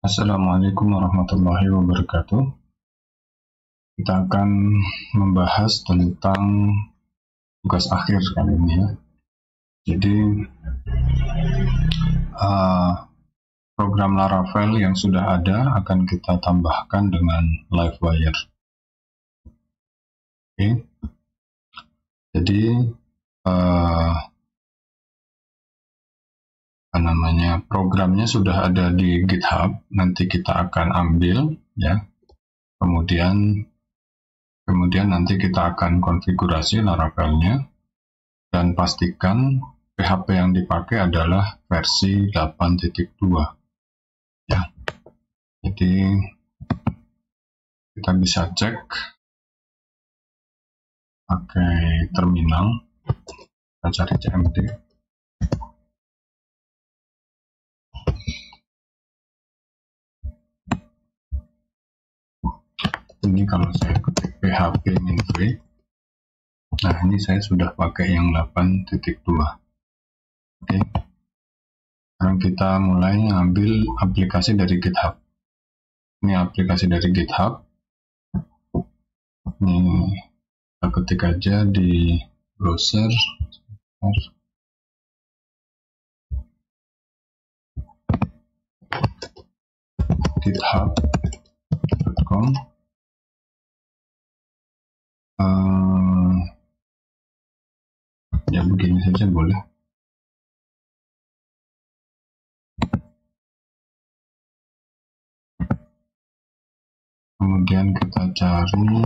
Assalamualaikum warahmatullahi wabarakatuh. Kita akan membahas tentang tugas akhir kali ini ya. Jadi program Laravel yang sudah ada akan kita tambahkan dengan Livewire. Oke. Jadi programnya sudah ada di GitHub, nanti kita akan ambil ya. Kemudian nanti kita akan konfigurasi Laravelnya dan pastikan PHP yang dipakai adalah versi 8.2 ya. Jadi kita bisa cek pakai terminal, kita cari cmd. Ini kalau saya ketik php minv, nah ini saya sudah pakai yang 8.2. Oke. Sekarang kita mulai ambil aplikasi dari GitHub. Ini aplikasi dari GitHub. Ini kita ketik aja di browser. github.com. Ya begini saja boleh. Kemudian kita cari,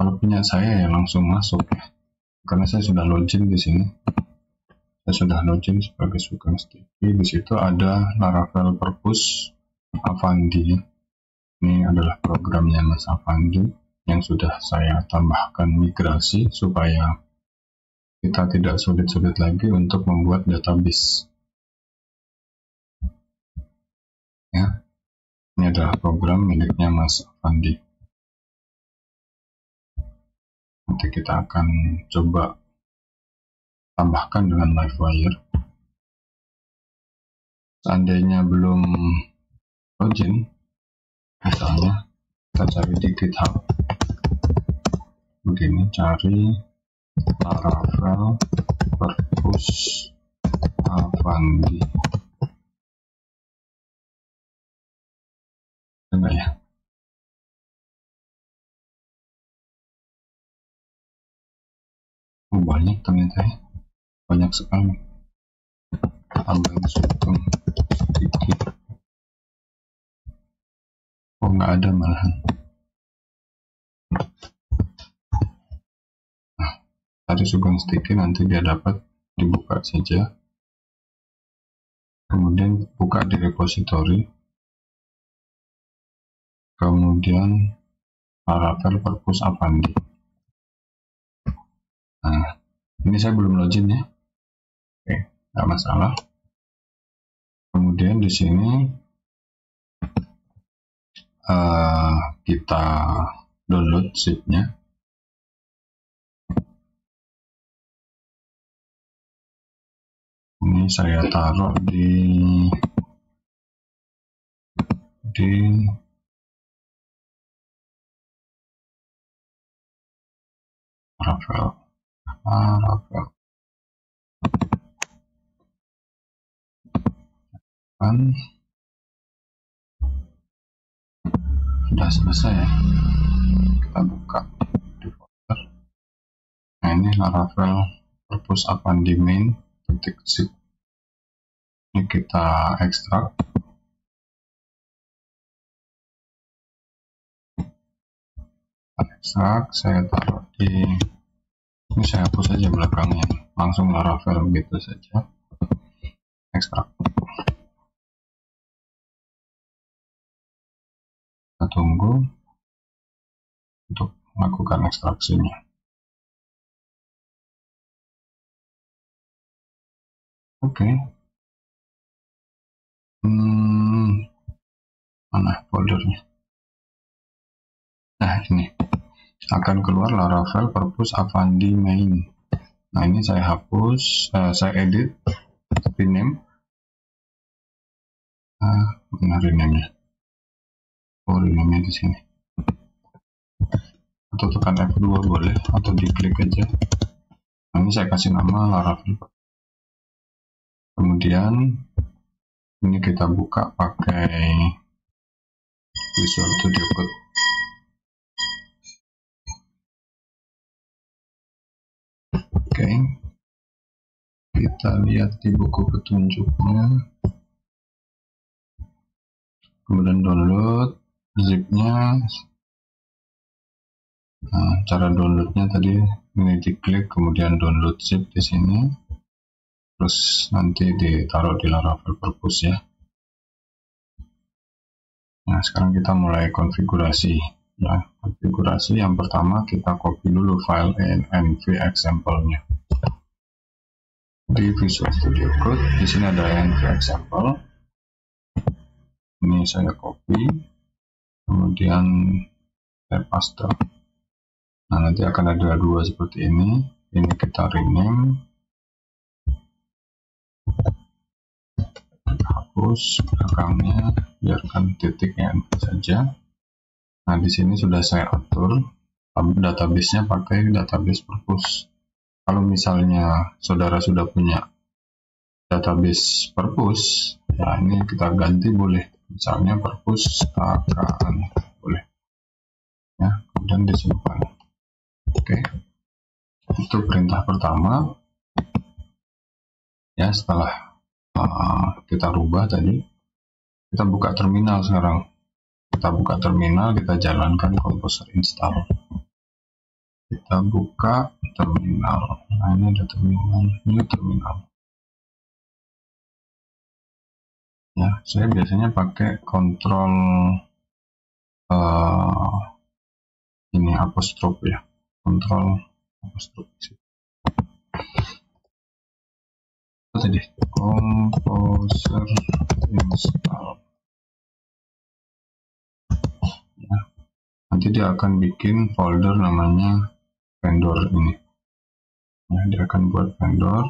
kalau punya saya ya langsung masuk ya, karena saya sudah login di sini. Saya sudah login sebagai Sugeng Sticky. Di situ ada Laravel Purpose Avandi. Ini adalah programnya Mas Avandi yang sudah saya tambahkan migrasi supaya kita tidak sulit-sulit lagi untuk membuat database. Ya, ini adalah program miliknya Mas Avandi. Nanti kita akan coba tambahkan dengan Livewire. Seandainya belum login, misalnya kita cari di GitHub. Begini, cari Laravel Purpose Avandi. Enggak ya? Banyak ternyata ya. Banyak sekali. Tambahin Sugeng Sticky. Oh, nggak ada malahan. Nah, tadi Sugeng Sticky nanti dia dapat dibuka saja. Kemudian buka di repository. Kemudian Laravel Purpose Avandi. Nah, ini saya belum login ya. Oke, nggak masalah. Kemudian di sini kita download zip-nya. Ini saya taruh di Laravel. Kan sudah selesai ya. Kita buka di folder. Nah, ini Laravel Purpose Avandi main.zip. Ini kita ekstrak. Saya taruh di ini, saya hapus saja belakangnya, langsung Laravel gitu saja. Ekstrak. Kita tunggu untuk melakukan ekstraksinya. Oke. Mana foldernya? Nah, ini akan keluar Laravel Purpose Avandi main. Nah, ini saya hapus, saya edit, rename, mana rename-nya? Oh, rename-nya di sini. Atau tekan F2 boleh, atau diklik aja. Nah, ini saya kasih nama Laravel. Kemudian ini kita buka pakai Visual Studio Code. Oke, kita lihat di buku petunjuknya, kemudian download zipnya. Nah, cara downloadnya tadi ini diklik, kemudian download zip di sini, terus nanti ditaruh di Laravel Purpose ya. Nah, sekarang kita mulai konfigurasi. Ya, konfigurasi yang pertama kita copy dulu file env example-nya. Di Visual Studio Code, di sini ada env example. Ini saya copy, kemudian saya paste. Nah, nanti akan ada dua seperti ini. Ini kita rename, hapus belakangnya, biarkan titiknya saja. Nah, di sini sudah saya atur database-nya pakai database Purpose. Kalau misalnya saudara sudah punya database Purpose, ya ini kita ganti boleh. Misalnya Purpose KKN boleh. Ya, kemudian disimpan. Oke, itu perintah pertama. Ya, setelah kita rubah tadi, kita buka terminal sekarang. Kita buka terminal, kita jalankan Composer install. Kita buka terminal. Nah, ini ada terminal, new terminal. Ya, saya biasanya pakai kontrol ini apostrof ya, kontrol apostrof. Tadi Composer install. Ya, nanti dia akan bikin folder namanya vendor ini. Ya, dia akan buat vendor.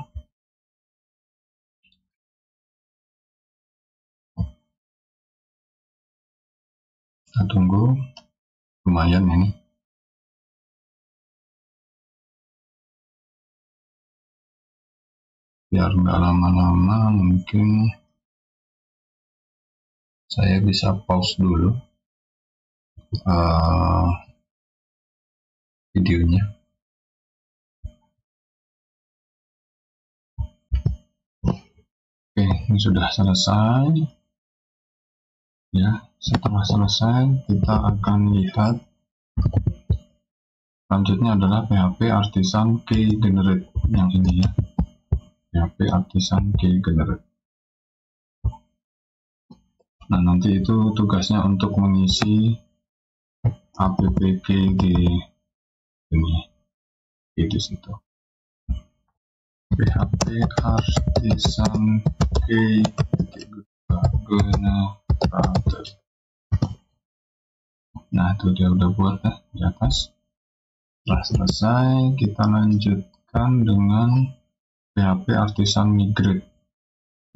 Kita tunggu, lumayan ini. Biar nggak lama-lama, mungkin saya bisa pause dulu videonya. Oke, ini sudah selesai. Ya, setelah selesai kita akan lihat selanjutnya adalah PHP Artisan Key Generate yang ini ya. PHP Artisan Key Generate. Nah, nanti itu tugasnya untuk mengisi app key di ini, di situ. PHP Artisan Key Generator. Nah, itu dia udah buat ya di atas. Setelah selesai, kita lanjutkan dengan PHP Artisan Migrate.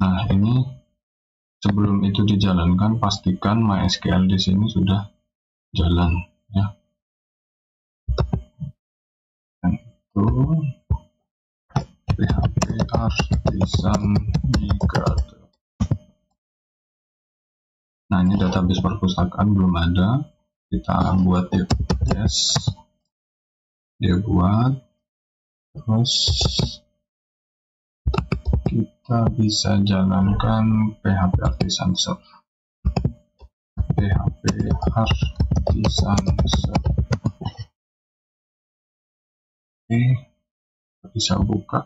Nah, ini sebelum itu dijalankan, pastikan MySQL di sini sudah jalan ya. Dan itu PHP Artisan Migrate. Nah, ini database perpustakaan belum ada. Kita buat ya, yes. Dia buat, terus kita bisa jalankan PHP Artisan Serve. PHP Artisan Serve. Oke, bisa buka.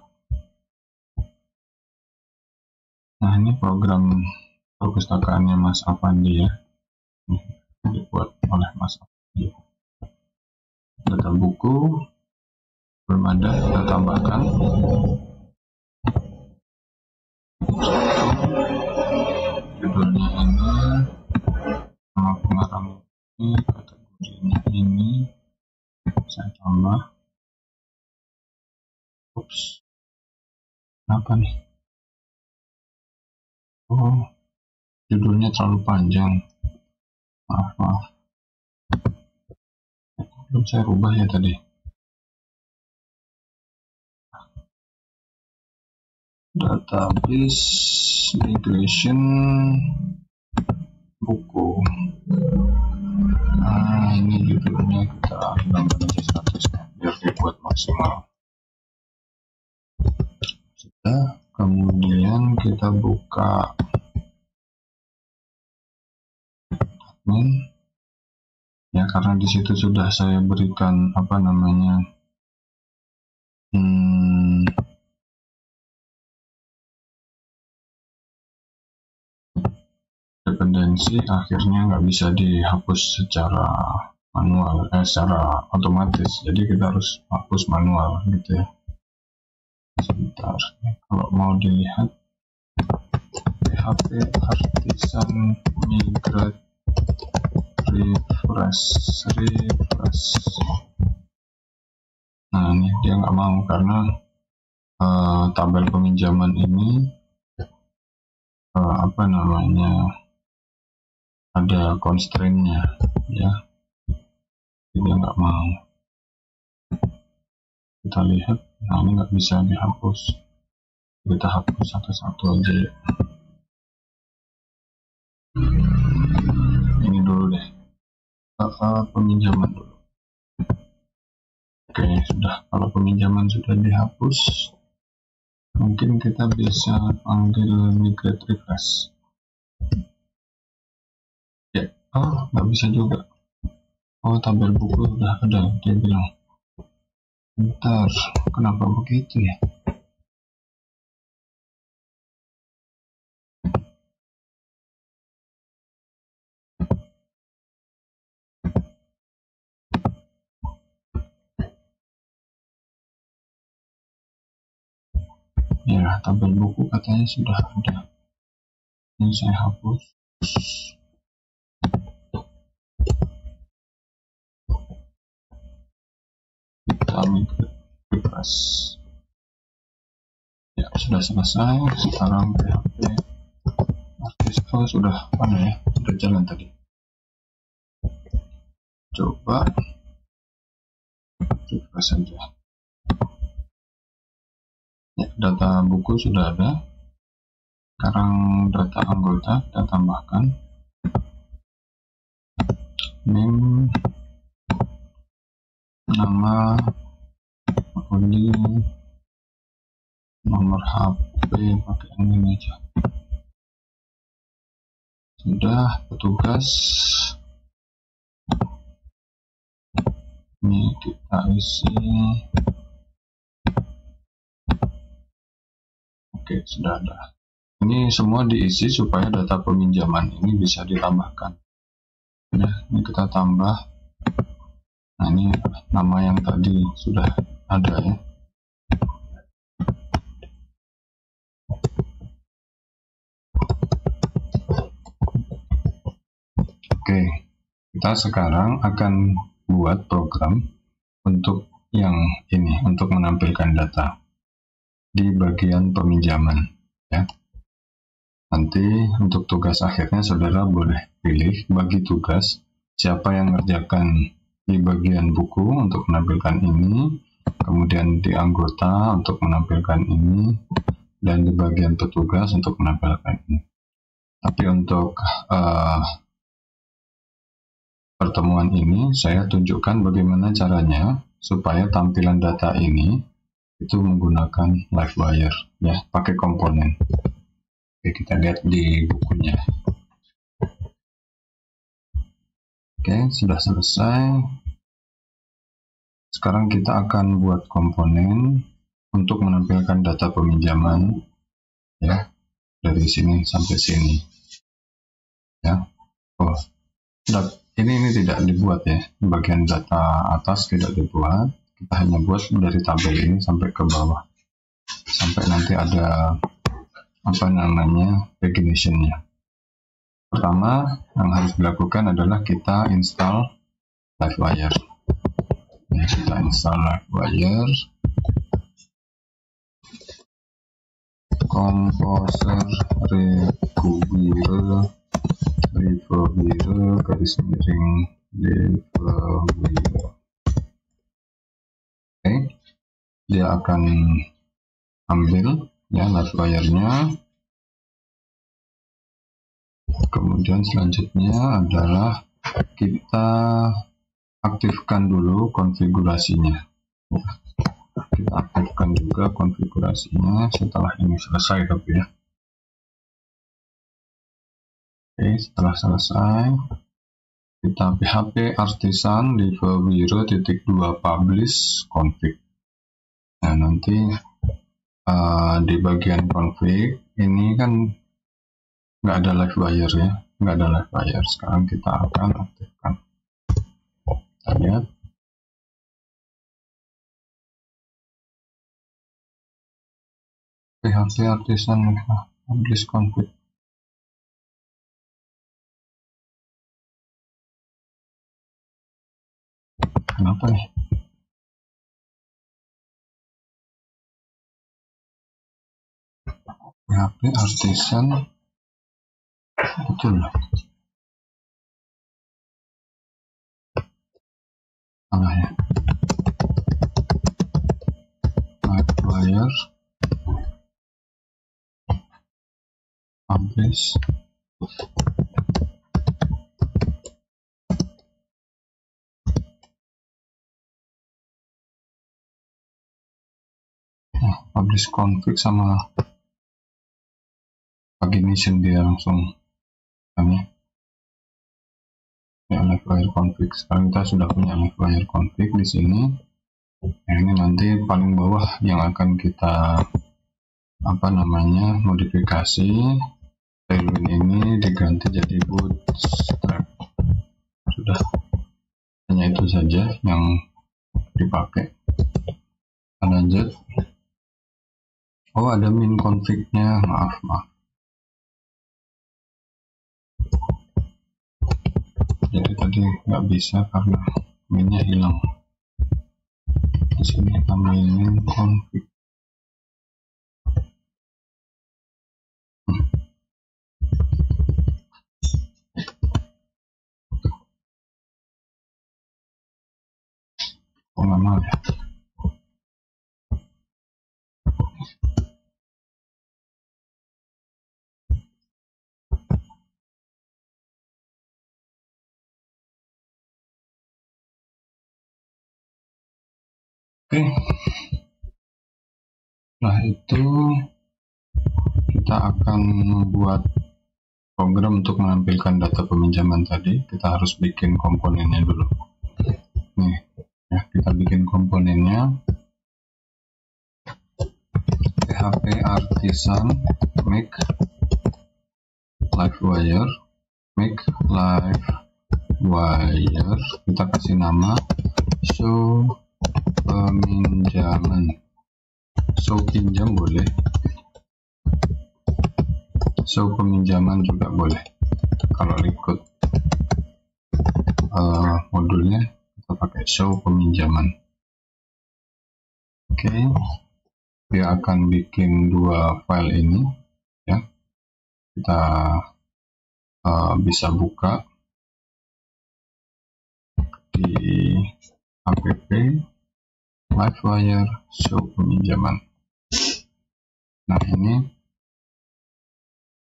Nah, ini program perpustakaannya Mas Avandi ya. Ini dibuat oleh Mas Avandi. Data buku belum ada, kita tambahkan. Judulnya ini, nama pengarang ini, kategorinya ini, saya tambah. Ups, apa nih? Oh, judulnya terlalu panjang, maaf. Belum saya rubah ya tadi. Database migration buku. Nah, ini judulnya kita hilangkan aja statusnya biar dibuat maksimal. Sudah, kemudian kita buka admin. Ya, karena di situ sudah saya berikan apa namanya dependensi, akhirnya nggak bisa dihapus secara manual, secara otomatis. Jadi kita harus hapus manual gitu ya. Sebentar, kalau mau dilihat PHP artisan migrate refresh. Nah, ini dia nggak mau karena tabel peminjaman ini apa namanya ada constraint-nya ya, dia nggak mau. Kita lihat, nah ini nggak bisa dihapus, kita hapus satu-satu aja ya. Ini dulu deh, peminjaman dulu. Oke, sudah. Kalau peminjaman sudah dihapus, mungkin kita bisa panggil migrate refresh. Ya, oh nggak bisa juga. Oh, tabel buku sudah ada, dia bilang. Bentar, kenapa begitu ya? Ya, tabel buku katanya sudah ada. Ini saya hapus. Kita migrate refresh. Ya, sudah selesai. Sekarang PHP artisan sudah mana ya? Sudah jalan tadi. Coba refresh saja. Ya, data buku sudah ada. Sekarang data anggota kita tambahkan. Name, nama, ini nomor HP pakai ini aja. Sudah, petugas. Ini kita isi. Oke, sudah ada. Ini semua diisi supaya data peminjaman ini bisa ditambahkan. Ya, ini kita tambah. Nah, ini nama yang tadi sudah ada ya. Oke, kita sekarang akan buat program untuk yang ini, untuk menampilkan data di bagian peminjaman ya. Nanti untuk tugas akhirnya saudara boleh pilih bagi tugas siapa yang ngerjakan di bagian buku untuk menampilkan ini, kemudian di anggota untuk menampilkan ini, dan di bagian petugas untuk menampilkan ini. Tapi untuk pertemuan ini saya tunjukkan bagaimana caranya supaya tampilan data ini itu menggunakan Livewire ya, pakai komponen. Oke, kita lihat di bukunya. Oke, sudah selesai. Sekarang kita akan buat komponen untuk menampilkan data peminjaman ya, dari sini sampai sini ya. Oh, ini tidak dibuat ya, bagian data atas tidak dibuat, kita hanya buat dari tabel ini sampai ke bawah, sampai nanti ada apa namanya paginationnya. Pertama yang harus dilakukan adalah kita install Livewire ya, kita install Livewire, Composer Regular River garis miring River. Oke, dia akan ambil ya live wire-nya. Kemudian selanjutnya adalah kita aktifkan dulu konfigurasinya. Kita aktifkan juga konfigurasinya setelah ini selesai tapi ya. Oke, setelah selesai kita php artisan livewire.2 publish config. Nah, nanti di bagian config ini kan nggak ada live wire ya, nggak ada live wire. Sekarang kita akan aktifkan. Kita lihat. PHP artisan publish config. Kenapa nih? PHP artisan betul. Salah ya. Live wire publish publish config sama pagination dia langsung kami ya live wire config. Sekarang kita sudah punya live wire config di sini. Nah, ini nanti paling bawah yang akan kita modifikasi. Tailwind ini diganti jadi bootstrap. Sudah, hanya itu saja yang dipakai. Kita lanjut. Oh, ada min config-nya, maaf. Jadi tadi nggak bisa karena minnya hilang. Di sini kami min config. Oh, lama ya. Oke, setelah itu kita akan membuat program untuk menampilkan data peminjaman tadi. Kita harus bikin komponennya dulu. Nih, ya, kita bikin komponennya. PHP artisan make live wire, make live wire. Kita kasih nama show peminjaman, show pinjam boleh, show peminjaman juga boleh. Kalau ikut modulnya kita pakai show peminjaman. Oke, dia akan bikin dua file ini ya. Kita bisa buka di app livewire show peminjaman. Nah, ini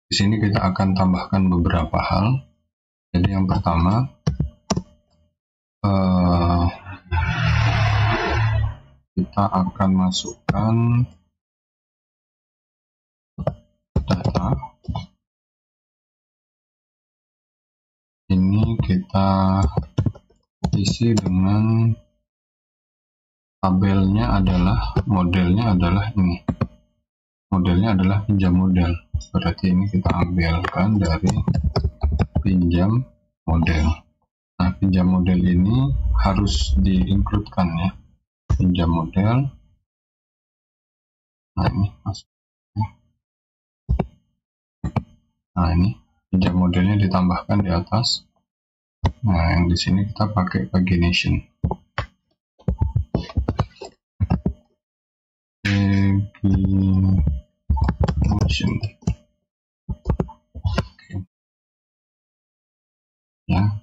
di sini kita akan tambahkan beberapa hal. Jadi yang pertama kita akan masukkan data. Ini kita isi dengan tabelnya adalah, modelnya adalah ini. Modelnya adalah pinjam model. Berarti ini kita ambilkan dari pinjam model. Nah, pinjam model ini harus di-include-kan ya. Pinjam model. Nah, ini masuk. Nah, ini pinjam modelnya ditambahkan di atas. Nah, yang di sini kita pakai pagination. pagination. Ya,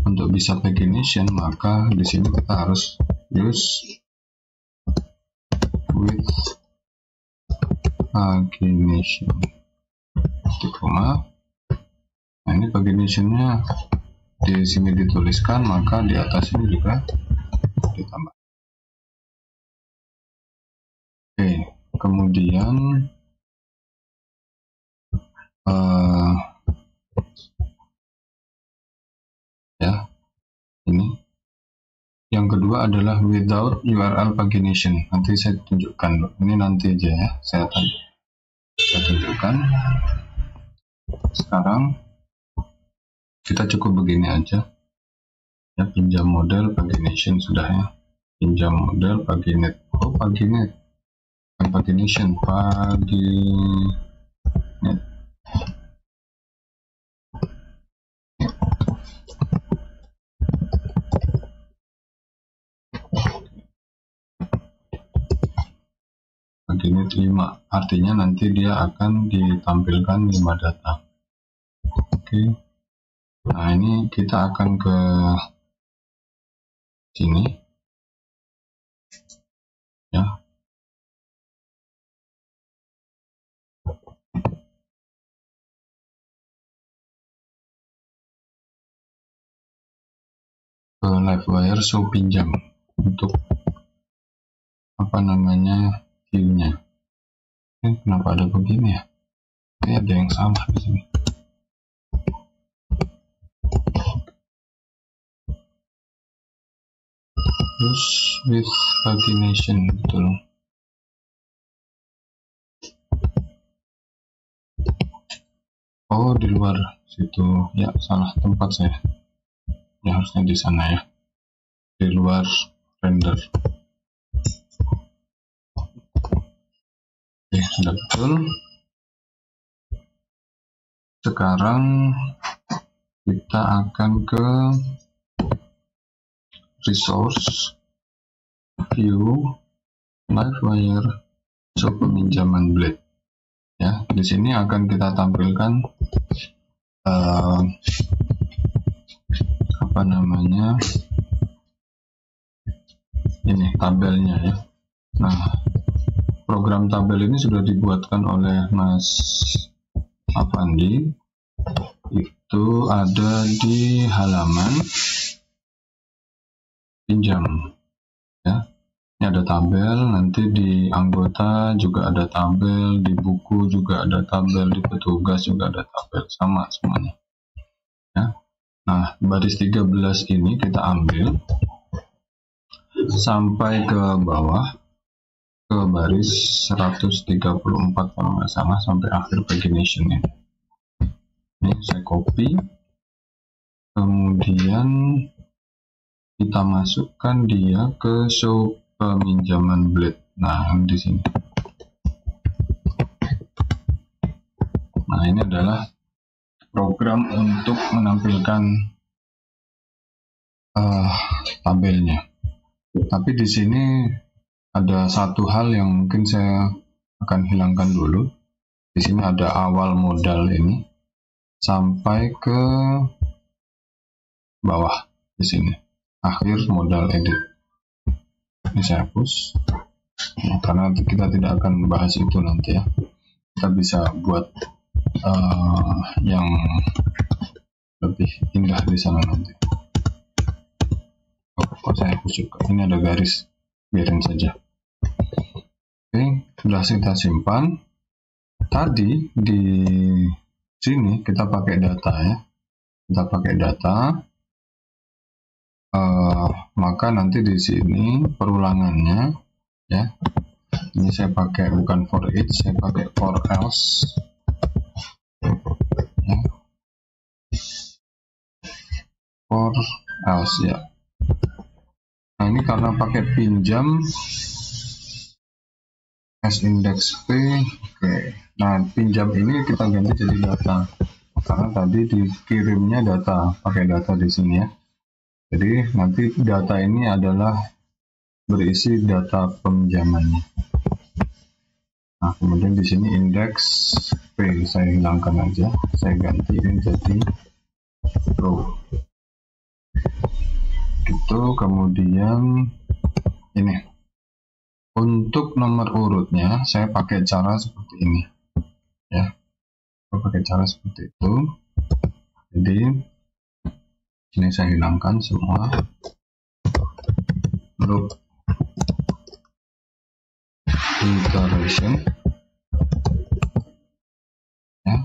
untuk bisa pagination maka di sini kita harus use with pagination. Koma. Nah, ini paginationnya di sini dituliskan, maka di atas ini juga ditambah. Oke, kemudian ya, ini yang kedua adalah without URL pagination. Nanti saya tunjukkan, ini nanti aja ya, saya tunjukkan. Sekarang kita cukup begini aja ya, pinjam model pagination sudah ya, pinjam model paginate. Oh, paginate bukan pagination, paginate. Paginate 5, artinya nanti dia akan ditampilkan 5 data. Oke. Nah, ini kita akan ke sini ya. Ke Livewire show pinjam untuk apa namanya view-nya. Kenapa ada begini ya? Ini ada yang salah di sini. Terus with pagination, betul. Oh, di luar situ ya, salah tempat saya. Ya, harusnya di sana ya, di luar render. Oke, sudah betul. Sekarang kita akan ke resource, view, Livewire, show peminjaman blade. Ya, di sini akan kita tampilkan apa namanya, ini tabelnya ya. Nah, program tabel ini sudah dibuatkan oleh Mas Avandi, itu ada di halaman pinjam ya. Ini ada tabel, nanti di anggota juga ada tabel, di buku juga ada tabel, di petugas juga ada tabel, sama semuanya ya. Nah, baris 13 ini kita ambil sampai ke bawah, ke baris 134 kalau nggak salah, sampai akhir pagination ini. Ini saya copy, kemudian kita masukkan dia ke show peminjaman blade. Nah, di sini. Nah, ini adalah program untuk menampilkan tabelnya. Tapi di sini ada satu hal yang mungkin saya akan hilangkan dulu. Di sini ada awal modal ini sampai ke bawah di sini, akhir modal edit. Ini saya hapus ya, karena kita tidak akan membahas itu nanti ya. Kita bisa buat yang lebih indah di sana nanti. Oh, saya hapus juga. Ini ada garis, biarin saja. Oke, sudah kita simpan. Tadi di sini kita pakai data ya. Kita pakai data. Maka nanti di sini perulangannya ya. Ini saya pakai bukan for each, saya pakai for else. Ya. For else ya. Nah, ini karena pakai pinjam s index p. Oke. Nah, pinjam ini kita ganti jadi data karena tadi dikirimnya data, pakai data di sini ya. Jadi nanti data ini adalah berisi data peminjamannya. Nah, kemudian di sini indeks P saya hilangkan aja, saya gantiin jadi row. Itu kemudian ini untuk nomor urutnya saya pakai cara seperti ini ya, saya pakai cara seperti itu. Jadi ini saya hilangkan semua loop iteration ya.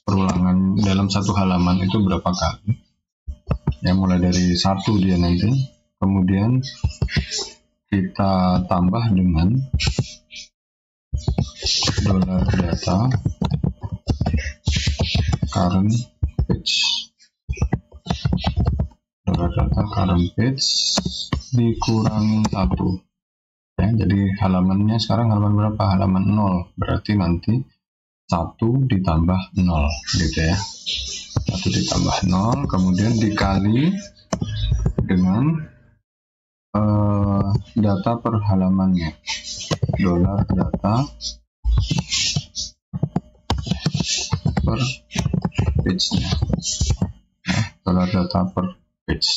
Perulangan dalam satu halaman itu berapa kali ya, mulai dari 1 dia nanti, kemudian kita tambah dengan $data current page, $data current page dikurangi 1 ya. Jadi halamannya sekarang halaman berapa? Halaman 0, berarti nanti 1 ditambah 0 gitu ya, 1 ditambah 0 kemudian dikali dengan data per halamannya, $data per page nya ya, $data per page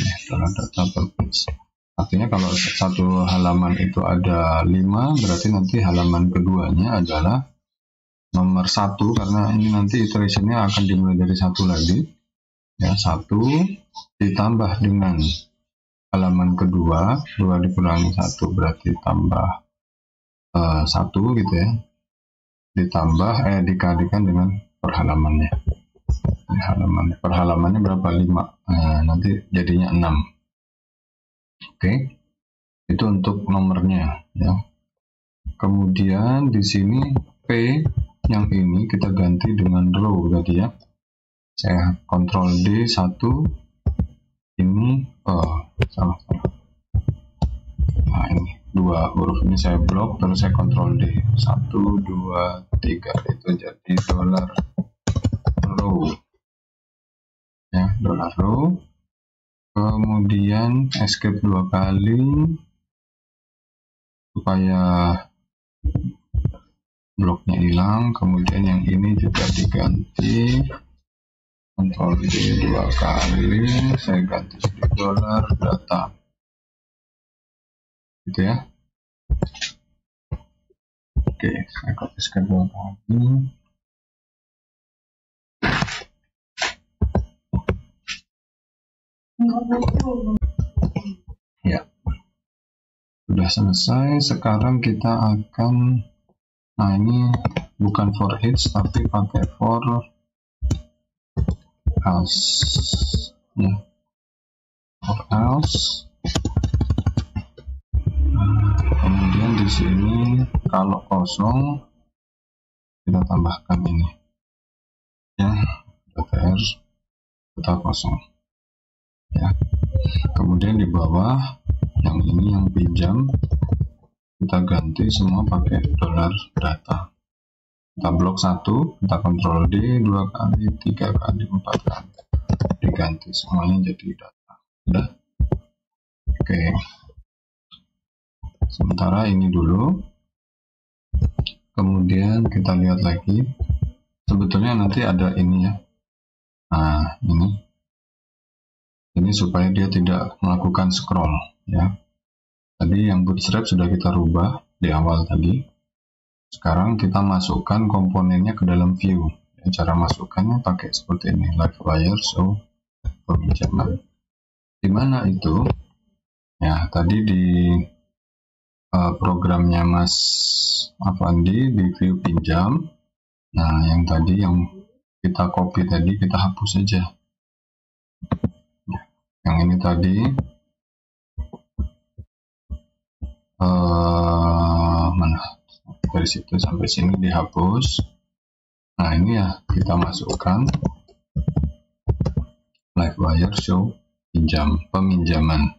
ya, $data per page. Artinya kalau satu halaman itu ada 5, berarti nanti halaman keduanya adalah nomor 1, karena ini nanti iterationnya akan dimulai dari 1 lagi ya, 1 ditambah dengan halaman kedua, 2 dikurangi 1 berarti tambah 1 gitu ya, ditambah dikalikan dengan per halamannya. Halaman per halamannya berapa? 5, nanti jadinya 6. Oke, itu untuk nomornya ya. Kemudian di sini P yang ini kita ganti dengan row tadi ya. Saya Ctrl D 1, ini salah. Nah ini 2 huruf ini saya blok, terus saya Ctrl D 1, 2, 3 itu jadi $row ya, $row. Kemudian escape 2 kali supaya bloknya hilang. Kemudian yang ini juga diganti, Ctrl D 2 kali, saya ganti jadi $data gitu ya. Oke, saya copy escape 2 kali. Ya, sudah selesai. Sekarang kita akan, nah ini bukan for each tapi pakai for else ya, for else. Kemudian di sini kalau kosong kita tambahkan ini ya, data kosong ya. Kemudian di bawah yang ini yang pinjam kita ganti semua pakai $data. Kita blok 1, kita Ctrl D 2 kali, 3 kali, 4 kali, diganti semuanya jadi data. Udah. Oke, sementara ini dulu. Kemudian kita lihat lagi, sebetulnya nanti ada ini ya. Nah ini supaya dia tidak melakukan scroll ya. Tadi yang bootstrap sudah kita rubah di awal tadi. Sekarang kita masukkan komponennya ke dalam view. Cara masukkannya pakai seperti ini, Livewire show peminjaman. Di mana itu? Ya, tadi di programnya Mas Avandi di view pinjam. Nah, yang tadi yang kita copy tadi kita hapus saja. Yang ini tadi mana? Dari situ sampai sini dihapus. Nah, ini ya kita masukkan Livewire show peminjaman.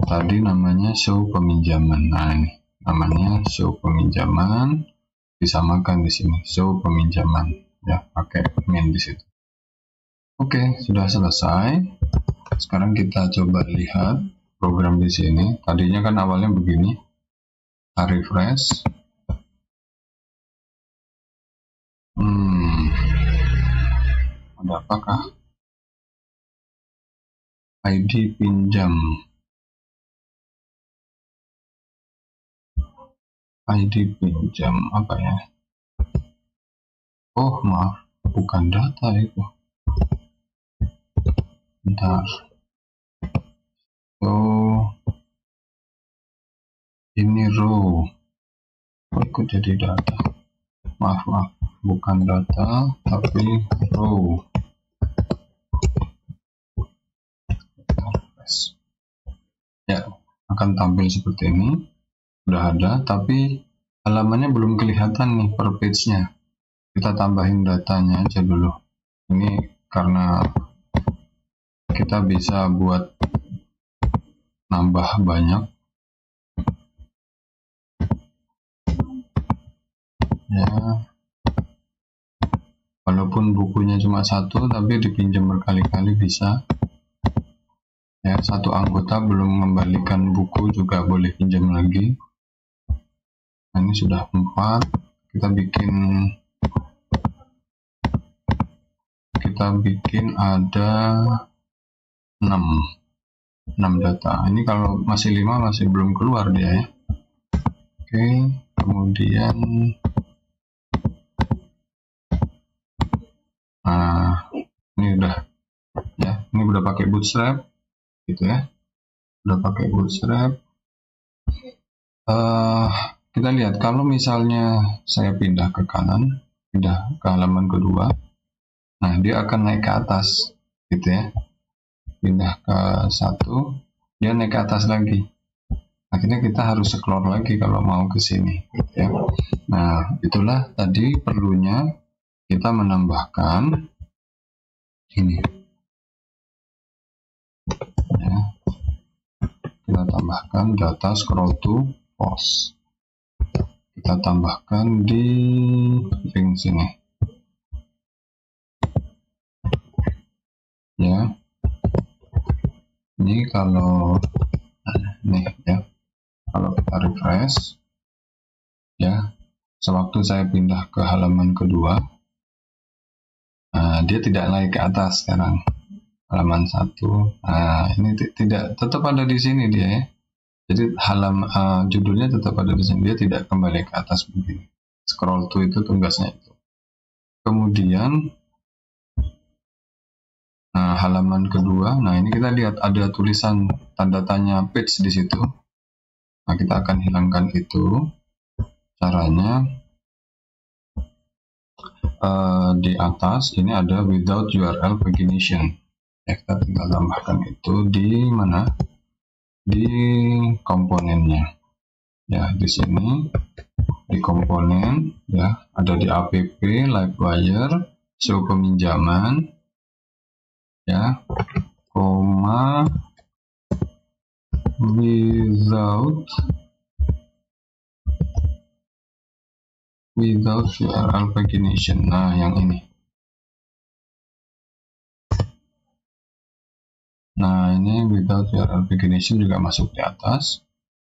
Tadi namanya show peminjaman. Nah, ini namanya show peminjaman, disamakan di sini show peminjaman ya, pakai main di situ. Oke, sudah selesai. Sekarang kita coba lihat program di sini. Tadinya kan awalnya begini. refresh. Ada apakah? ID pinjam. ID pinjam apa ya? Oh maaf, bukan data itu. Bentar. Oh, ini row. Oh, ikut jadi data. Maaf, bukan data, tapi row. Ya, akan tampil seperti ini. Sudah ada, tapi halamannya belum kelihatan nih per page-nya. Kita tambahin datanya aja dulu. Ini karena kita bisa buat nambah banyak. Ya, walaupun bukunya cuma satu, tapi dipinjam berkali-kali bisa. Ya, satu anggota belum membalikan buku juga boleh pinjam lagi. Nah, ini sudah 4. Kita bikin ada 6 data. Ini kalau masih 5 masih belum keluar dia ya. Oke, kemudian ini udah ya, ini udah pakai bootstrap gitu ya. Udah pakai bootstrap. Kita lihat kalau misalnya saya pindah ke kanan, pindah ke halaman kedua, nah dia akan naik ke atas gitu ya. Pindah ke 1, dia naik ke atas lagi. Akhirnya kita harus scroll lagi kalau mau ke sini gitu ya. Nah, itulah tadi perlunya kita menambahkan ini ya. Kita tambahkan data scroll to post. Kita tambahkan di link sini ya. Ini kalau nih ya, kalau kita refresh ya, sewaktu saya pindah ke halaman kedua, dia tidak naik ke atas sekarang. Halaman 1, ini tidak, tetap ada di sini dia ya. Jadi judulnya tetap ada di sini, dia tidak kembali ke atas begini. Scroll to itu tugasnya itu. Kemudian halaman kedua, nah ini kita lihat ada tulisan tanda tanya page di situ. Nah, kita akan hilangkan itu. Caranya di atas ini ada without URL pagination. Ya, kita tinggal tambahkan itu di mana? Di komponennya. Ya, di sini di komponen ya, ada di app Livewire, show peminjaman ya, koma without URL pagination. Nah, yang ini. Nah, ini without URL pagination juga masuk di atas.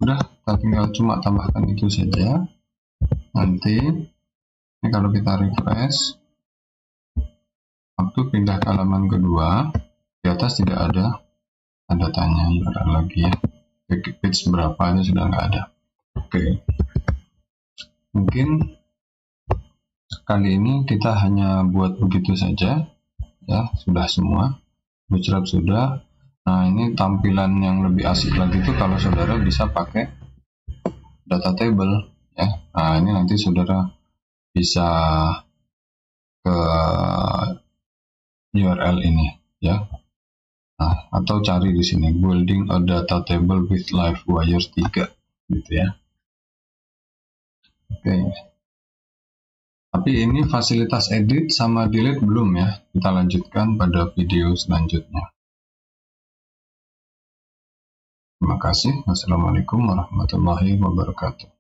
Udah, kita tinggal cuma tambahkan itu saja. Nanti ini kalau kita refresh, waktu pindah ke halaman kedua, di atas tidak ada tanda tanya URL lagi ya. Page berapa itu sudah nggak ada. Oke. Mungkin kali ini kita hanya buat begitu saja ya, sudah semua. Bootstrap sudah. Nah, ini tampilan yang lebih asik lagi itu kalau saudara bisa pakai data table ya. Nah, ini nanti saudara bisa ke URL ini ya. Nah, atau cari di sini building a data table with Livewire 3 gitu ya. Oke. Tapi ini fasilitas edit sama delete belum ya. Kita lanjutkan pada video selanjutnya. Terima kasih. Wassalamualaikum warahmatullahi wabarakatuh.